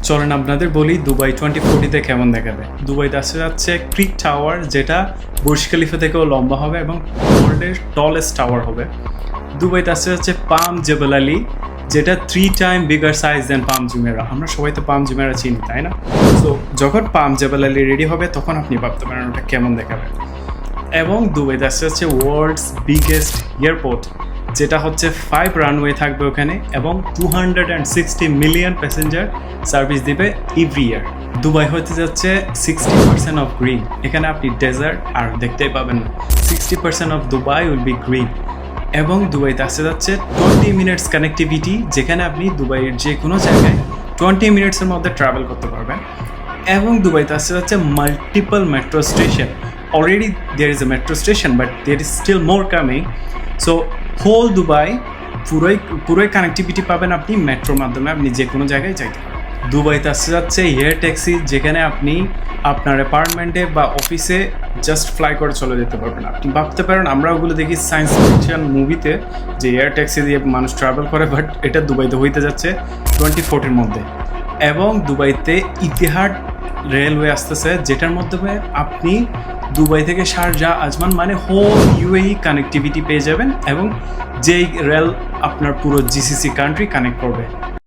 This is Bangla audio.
চলেন আপনাদের বলি দুবাই 2040-তে কেমন দেখাবে। দুবাইতে আসতে যাচ্ছে ক্রিক টাওয়ার, যেটা বুর্জ খলিফা থেকেও লম্বা হবে এবং ওয়ার্ল্ডের টলেস্ট টাওয়ার হবে। দুবাইতে আসতে যাচ্ছে পাম জেবেল আলী, যেটা 3 টাইম বিগার সাইজ দেন পাম জুমেরা। আমরা সবাই তো পাম জুমেরা চিনি, তাই না? সো যখন পাম জেবেল আলী রেডি হবে তখন আপনি ভাবতে পারেন ওটা কেমন দেখাবে। এবং দুবাইতে আসতে যাচ্ছে ওয়ার্ল্ডস বিগেস্ট এয়ারপোর্ট, যেটা হচ্ছে 5 রানওয়ে থাকবে ওখানে এবং 260 মিলিয়ন প্যাসেঞ্জার সার্ভিস দিবে এভরি ইয়ার। দুবাই হতে যাচ্ছে 60% অফ গ্রিন। এখানে আপনি ডেজার্ট আর দেখতেই পাবেন না। 60% of Dubai will be green. এবং দুবাইতে আসতে যাচ্ছে 20 মিনিটস কানেক্টিভিটি, যেখানে আপনি দুবাইয়ের যে কোনো জায়গায় 20 মিনিটসের মধ্যে ট্রাভেল করতে পারবেন। এবং দুবাইতে আসতে যাচ্ছে multiple metro station. Already there is a metro station, but there is still more coming. So whole Dubai পুরোই কানেক্টিভিটি পাবেন আপনি মেট্রোর মাধ্যমে। আপনি যে কোনো জায়গায় যাইতে পারেন। দুবাইতে আসতে যাচ্ছে এয়ার ট্যাক্সি, যেখানে আপনি আপনার অ্যাপার্টমেন্টে বা অফিসে জাস্ট ফ্লাই করে চলে যেতে পারবেন। আপনি ভাবতে পারেন আমরা ওগুলো দেখি সায়েন্স ফিকশন মুভিতে যে এয়ার ট্যাক্সি দিয়ে মানুষ ট্রাভেল করে, বাট এটা দুবাইতে হইতে যাচ্ছে 2040-এর মধ্যে। এবং দুবাইতে ইতিহাদ রেলওয়ে আসতেছে, যেটার মাধ্যমে আপনি দুবাই থেকে শারজাহ, আজমান মানে হোল ইউএই কানেক্টিভিটি পেয়ে যাবেন এবং যেই রেল আপনার পুরো জিসিসি কান্ট্রি কানেক্ট করবে।